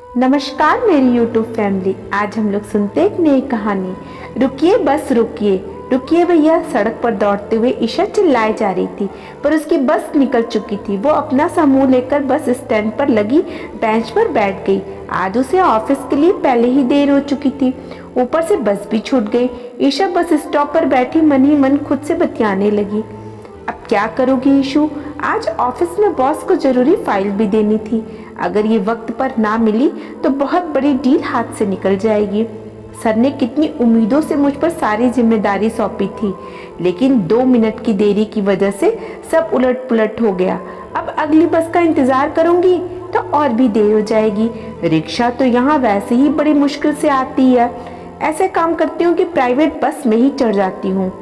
नमस्कार मेरी YouTube family. आज हम लोग सुनते एक नई कहानी। रुकिए बस रुकिए, रुकिए भैया। सड़क पर दौड़ते हुए ईशा चिल्लाए जा रही थी, पर उसकी बस निकल चुकी थी। वो अपना समूह लेकर बस स्टैंड पर लगी बेंच पर बैठ गई। आज उसे ऑफिस के लिए पहले ही देर हो चुकी थी, ऊपर से बस भी छूट गई। ईशा बस स्टॉप पर बैठी मन ही मन खुद से बतियाने लगी। अब क्या करोगी ईशू? आज ऑफिस में बॉस को जरूरी फाइल भी देनी थी। अगर ये वक्त पर ना मिली तो बहुत बड़ी डील हाथ से निकल जाएगी। सर ने कितनी उम्मीदों से मुझ पर सारी जिम्मेदारी सौंपी थी, लेकिन 2 मिनट की देरी की वजह से सब उलट पुलट हो गया। अब अगली बस का इंतजार करूंगी तो और भी देर हो जाएगी। रिक्शा तो यहाँ वैसे ही बड़ी मुश्किल से आती है। ऐसे काम करती हूँ कि प्राइवेट बस में ही चढ़ जाती हूँ।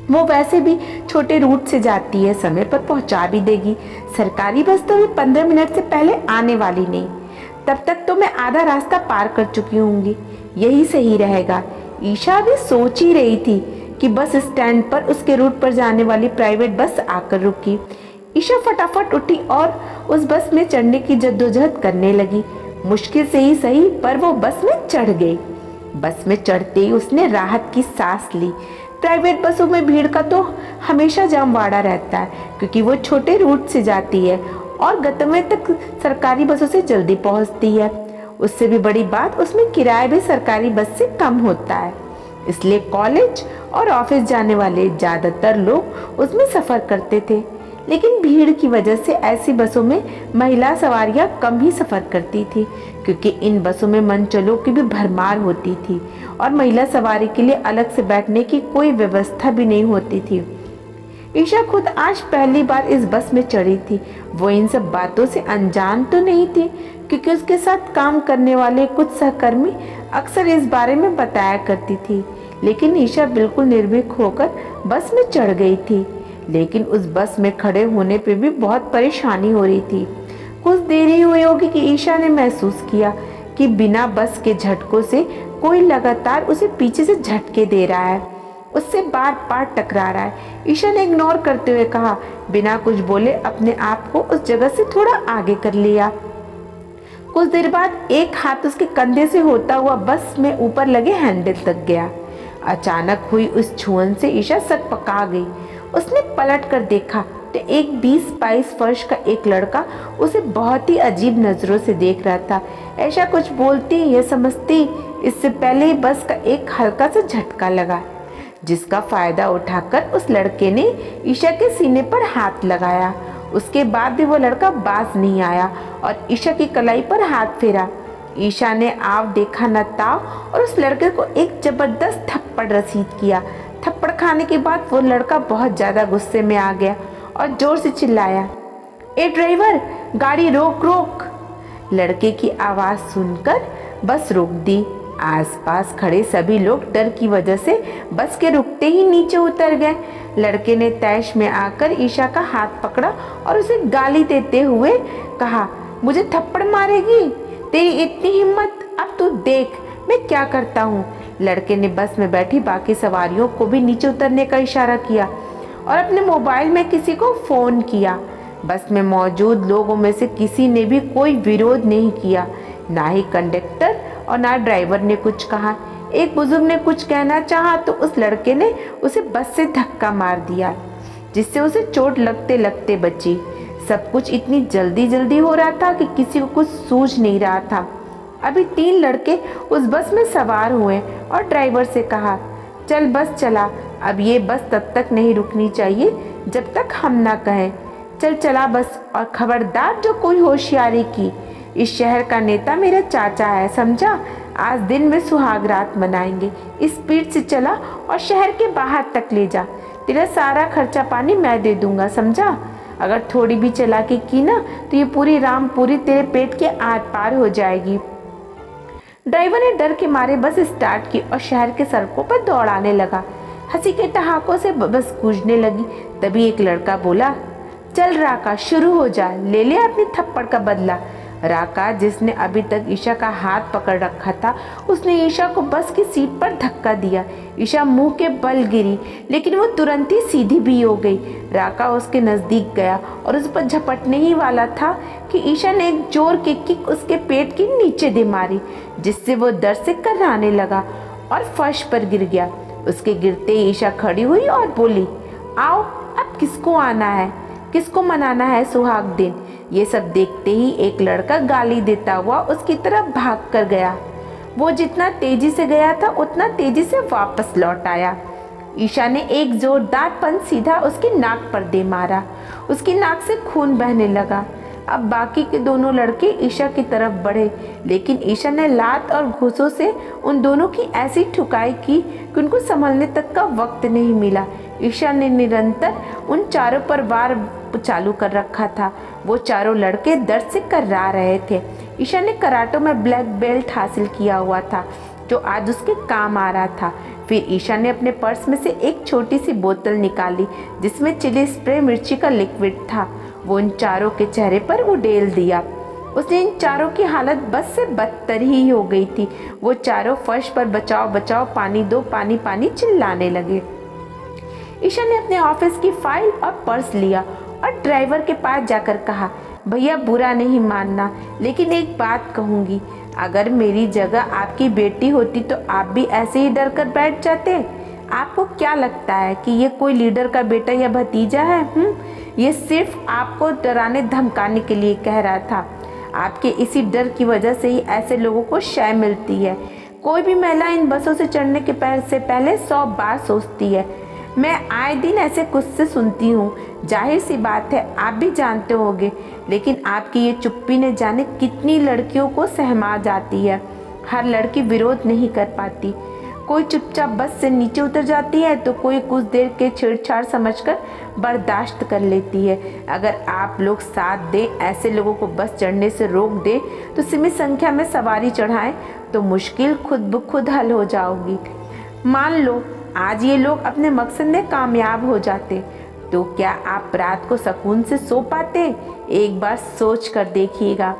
वो वैसे भी छोटे रूट से जाती है, समय पर पहुंचा भी देगी। सरकारी बस तो मैं 15 मिनट से पहले आने वाली नहीं। तब तक तो मैं आधा रास्ता पार कर चुकी होंगी। यही सही रहेगा। ईशा भी सोच ही रही थी कि बस स्टैंड पर उसके रूट पर जाने वाली प्राइवेट बस आकर रुकी। ईशा फटाफट उठी और उस बस में चढ़ने की जद्दोजहद करने लगी। मुश्किल से ही सही, पर वो बस में चढ़ गई। बस में चढ़ते ही उसने राहत की सांस ली। प्राइवेट बसों में भीड़ का तो हमेशा जमवाड़ा रहता है, क्योंकि वो छोटे रूट से जाती है और गंतव्य तक सरकारी बसों से जल्दी पहुंचती है। उससे भी बड़ी बात, उसमें किराया भी सरकारी बस से कम होता है। इसलिए कॉलेज और ऑफिस जाने वाले ज़्यादातर लोग उसमें सफ़र करते थे। लेकिन भीड़ की वजह से ऐसी बसों में महिला सवारियां कम ही सफ़र करती थी, क्योंकि इन बसों में मनचलों की भी भरमार होती थी और महिला सवारी के लिए अलग से बैठने की कोई व्यवस्था भी नहीं होती थी। ईशा खुद आज पहली बार इस बस में चढ़ी थी। वो इन सब बातों से अनजान तो नहीं थी, क्योंकि उसके साथ काम करने वाले कुछ सहकर्मी अक्सर इस बारे में बताया करती थी। लेकिन ईशा बिल्कुल निर्भीक होकर बस में चढ़ गई थी। लेकिन उस बस में खड़े होने पे भी बहुत परेशानी हो रही थी। कुछ देर ही हुई होगी कि ईशा ने महसूस किया कि बिना बस के झटकों से कोई लगातार उसे पीछे से झटके दे रहा है, उससे बार बार टकरा रहा है। ईशा ने इग्नोर करते हुए कहा, बिना कुछ बोले अपने आप को उस जगह से थोड़ा आगे कर लिया। कुछ देर बाद एक हाथ उसके कंधे से होता हुआ बस में ऊपर लगे हैंडल तक गया। अचानक हुई उस छुअन से ईशा सक पका गई। उसने पलट कर देखा तो एक 20-22 वर्ष का एक लड़का उसे बहुत ही अजीब नजरों से देख रहा था। ऐसा कुछ बोलती या समझती इससे पहले ही बस का एक हल्का सा झटका लगा, जिसका फायदा उठाकर उस लड़के ने ईशा के सीने पर हाथ लगाया। उसके बाद भी वो लड़का बाज नहीं आया और ईशा की कलाई पर हाथ फेरा। ईशा ने आव देखा न ताव और उस लड़के को एक जबरदस्त थप्पड़ रसीद किया। थप्पड़ खाने के बाद वो लड़का बहुत ज्यादा गुस्से में आ गया और जोर से चिल्लाया, ए ड्राइवर, गाड़ी रोक रोक। लड़के की आवाज सुनकर बस रोक दी। आसपास खड़े सभी लोग डर की वजह से बस के रुकते ही नीचे उतर गए। लड़के ने तैश में आकर ईशा का हाथ पकड़ा और उसे गाली देते हुए कहा, मुझे थप्पड़ मारेगी? तेरी इतनी हिम्मत? अब तू देख मैं क्या करता हूँ। लड़के ने बस में बैठी बाकी सवारियों को भी नीचे उतरने का इशारा किया और अपने मोबाइल में किसी को फोन किया। बस में मौजूद लोगों में से किसी ने भी कोई विरोध नहीं किया, ना ही कंडक्टर और ना ड्राइवर ने कुछ कहा। एक बुजुर्ग ने कुछ कहना चाहा तो उस लड़के ने उसे बस से धक्का मार दिया, जिससे उसे चोट लगते लगते बची। सब कुछ इतनी जल्दी जल्दी हो रहा था कि किसी को कुछ सूझ नहीं रहा था। अभी 3 लड़के उस बस में सवार हुए और ड्राइवर से कहा, चल बस चला। अब ये बस तब तक नहीं रुकनी चाहिए जब तक हम ना कहें। चल चला बस, और खबरदार जो कोई होशियारी की। इस शहर का नेता मेरा चाचा है, समझा? आज दिन में सुहाग रात मनाएंगे। स्पीड से चला और शहर के बाहर तक ले जा। तेरा सारा खर्चा पानी मैं दे दूंगा, समझा? अगर थोड़ी भी चालाकी की ना तो ये पूरी रामपुरी तेरे पेट के आर पार हो जाएगी। ड्राइवर ने डर के मारे बस स्टार्ट की और शहर के सड़कों पर दौड़ाने लगा। हंसी के ठहाकों से बस गूंजने लगी। तभी एक लड़का बोला, चल राका, शुरू हो जा, ले ले अपनी थप्पड़ का बदला। राका, जिसने अभी तक ईशा का हाथ पकड़ रखा था, उसने ईशा को बस की सीट पर धक्का दिया। ईशा मुंह के बल गिरी, लेकिन वो तुरंत ही सीधी भी हो गई। राका उसके नजदीक गया और उस पर झपटने ही वाला था कि ईशा ने एक जोर की किक उसके पेट के नीचे नीचे दे मारी, जिससे वो दर्द से कर्राने लगा और फर्श पर गिर गया। उसके गिरते ही ईशा खड़ी हुई और बोली, आओ अब किसको आना है, किसको मनाना है सुहाग दिन। ये सब देखते ही एक लड़का गाली देता हुआ उसकी तरफ भाग कर गया। वो जितना तेजी से गया था उतना तेजी से वापस लौट आया। ईशा ने एक जोरदार पंच सीधा उसकी नाक पर दे मारा। उसकी नाक से खून बहने लगा। अब बाकी के दोनों लड़के ईशा की तरफ बढ़े, लेकिन ईशा ने लात और घूंसों से उन दोनों की ऐसी ठुकाई की कि उनको संभलने तक का वक्त नहीं मिला। ईशा ने निरंतर उन चारों पर वार चालू कर रखा था। वो चारों लड़के दर्द से कर्रा रहे थे। ईशा ने कराटे में ब्लैक बेल्ट हासिल किया हुआ था, जो आज उसके काम आ रहा था। फिर ईशा ने अपने पर्स में से एक छोटी सी बोतल निकाली, जिसमें चिली स्प्रे मिर्ची का लिक्विड था। वो इन चारों के चेहरे पर उड़ेल दिया। उसने इन चारों की हालत बस से बदतर ही हो गई थी। वो चारों फर्श पर बचाओ बचाओ, पानी दो, पानी पानी चिल्लाने लगे। ईशा ने अपने ऑफिस की फाइल और पर्स लिया और ड्राइवर के पास जाकर कहा, भैया बुरा नहीं मानना, लेकिन एक बात कहूँगी, अगर मेरी जगह आपकी बेटी होती तो आप भी ऐसे ही डर कर बैठ जाते। आपको क्या लगता है कि ये कोई लीडर का बेटा या भतीजा है? ये सिर्फ आपको डराने धमकाने के लिए कह रहा था। आपके इसी डर की वजह से ही ऐसे लोगों को शय मिलती है। कोई भी महिला इन बसों से चढ़ने के से पहले 100 बार सोचती है। मैं आए दिन ऐसे कुछ से सुनती हूँ। जाहिर सी बात है आप भी जानते होंगे, लेकिन आपकी ये चुप्पी ने जाने कितनी लड़कियों को सहमा जाती है। हर लड़की विरोध नहीं कर पाती। कोई चुपचाप बस से नीचे उतर जाती है तो कोई कुछ देर के छेड़छाड़ समझकर बर्दाश्त कर लेती है। अगर आप लोग साथ दें, ऐसे लोगों को बस चढ़ने से रोक दें, तो सीमित संख्या में सवारी चढ़ाएं तो मुश्किल खुद ब खुद हल हो जाओगी। मान लो आज ये लोग अपने मकसद में कामयाब हो जाते, तो क्या आप रात को सुकून से सो पाते? एक बार सोच कर देखिएगा।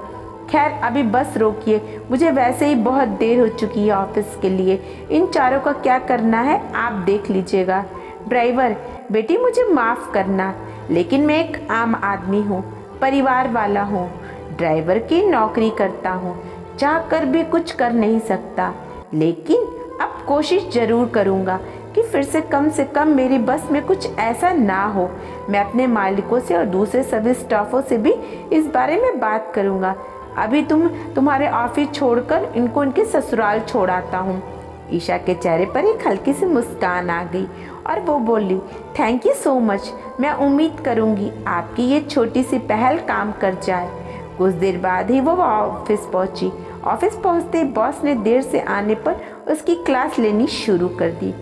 खैर अभी बस रोकिए, मुझे वैसे ही बहुत देर हो चुकी है ऑफिस के लिए। इन चारों का क्या करना है आप देख लीजिएगा। ड्राइवर, बेटी मुझे माफ़ करना, लेकिन मैं एक आम आदमी हूँ, परिवार वाला हूँ, ड्राइवर की नौकरी करता हूँ, चाह कर भी कुछ कर नहीं सकता, लेकिन अब कोशिश ज़रूर करूँगा कि फिर से कम मेरी बस में कुछ ऐसा ना हो। मैं अपने मालिकों से और दूसरे सभी स्टाफों से भी इस बारे में बात करूँगा। अभी तुम्हारे ऑफिस छोड़कर इनको इनके ससुराल छोड़ आता हूँ। ईशा के चेहरे पर एक हल्की सी मुस्कान आ गई और वो बोली, थैंक यू सो मच। मैं उम्मीद करूँगी आपकी ये छोटी सी पहल काम कर जाए। कुछ देर बाद ही वो ऑफिस पहुँची। ऑफिस पहुँचते बॉस ने देर से आने पर उसकी क्लास लेनी शुरू कर दी।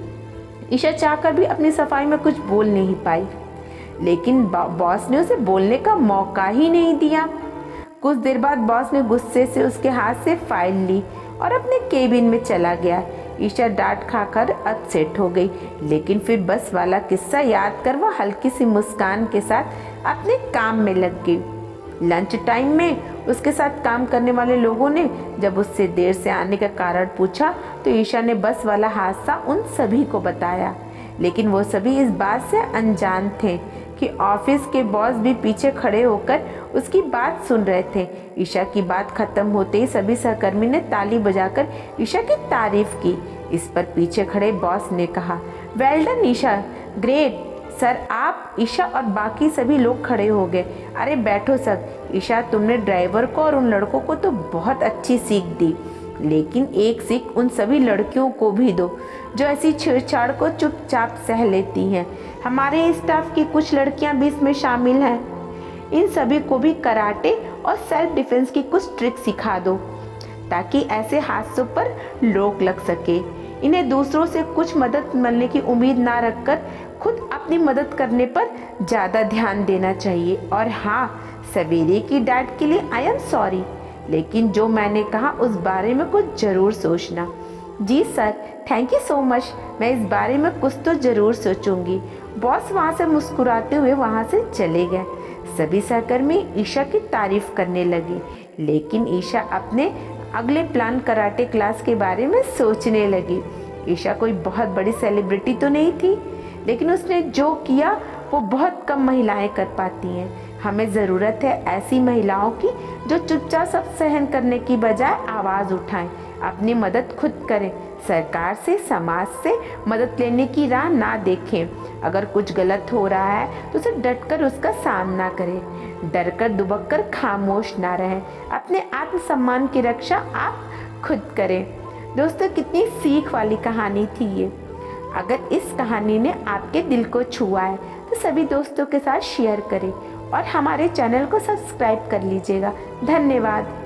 ईशा चाहकर भी अपनी सफाई में कुछ बोल नहीं पाई, लेकिन बॉस ने उसे बोलने का मौका ही नहीं दिया। कुछ देर बाद बॉस ने गुस्से से उसके हाथ से फाइल ली और अपने केबिन में चला गया। ईशा डांट खाकर अपसेट हो गई, लेकिन फिर बस वाला किस्सा याद कर वह हल्की सी मुस्कान के साथ अपने काम में लग गई। लंच टाइम में उसके साथ काम करने वाले लोगों ने जब उससे देर से आने का कारण पूछा तो ईशा ने बस वाला हादसा उन सभी को बताया, लेकिन वो सभी इस बात से अनजान थे कि ऑफिस के बॉस भी पीछे खड़े होकर उसकी बात सुन रहे थे। ईशा की बात खत्म होते ही सभी सहकर्मी ने ताली बजाकर ईशा की तारीफ की। इस पर पीछे खड़े बॉस ने कहा, well done Isha, great sir. आप, ईशा और बाकी सभी लोग खड़े हो गए। अरे बैठो सब। ईशा, तुमने ड्राइवर को और उन लड़कों को तो बहुत अच्छी सीख दी, लेकिन एक सीख उन सभी लड़कियों को भी दो जो ऐसी छेड़छाड़ को चुपचाप सह लेती हैं। हमारे स्टाफ की कुछ लड़कियां भी इसमें शामिल हैं। इन सभी को भी कराटे और सेल्फ डिफेंस की कुछ ट्रिक सिखा दो, ताकि ऐसे हादसों पर रोक लग सके। इन्हें दूसरों से कुछ मदद मिलने की उम्मीद ना रखकर खुद अपनी मदद करने पर ज़्यादा ध्यान देना चाहिए। और हाँ, सवेरे की डांट के लिए आई एम सॉरी, लेकिन जो मैंने कहा उस बारे में कुछ ज़रूर सोचना। जी sir, thank you so much. मैं इस बारे में कुछ तो ज़रूर सोचूंगी। बॉस वहाँ से मुस्कुराते हुए वहाँ से चले गए। सभी सहकर्मी ईशा की तारीफ करने लगे, लेकिन ईशा अपने अगले प्लान कराटे क्लास के बारे में सोचने लगी। ईशा कोई बहुत बड़ी सेलिब्रिटी तो नहीं थी, लेकिन उसने जो किया वो बहुत कम महिलाएं कर पाती हैं। हमें ज़रूरत है ऐसी महिलाओं की जो चुपचाप सब सहन करने की बजाय आवाज़ उठाएं, अपनी मदद खुद करें, सरकार से समाज से मदद लेने की राह ना देखें। अगर कुछ गलत हो रहा है तो उसे डटकर उसका सामना करें, डरकर दुबककर खामोश ना रहें। अपने आत्मसम्मान की रक्षा आप खुद करें। दोस्तों, कितनी सीख वाली कहानी थी ये। अगर इस कहानी ने आपके दिल को छुआ है तो सभी दोस्तों के साथ शेयर करें और हमारे चैनल को सब्सक्राइब कर लीजिएगा। धन्यवाद।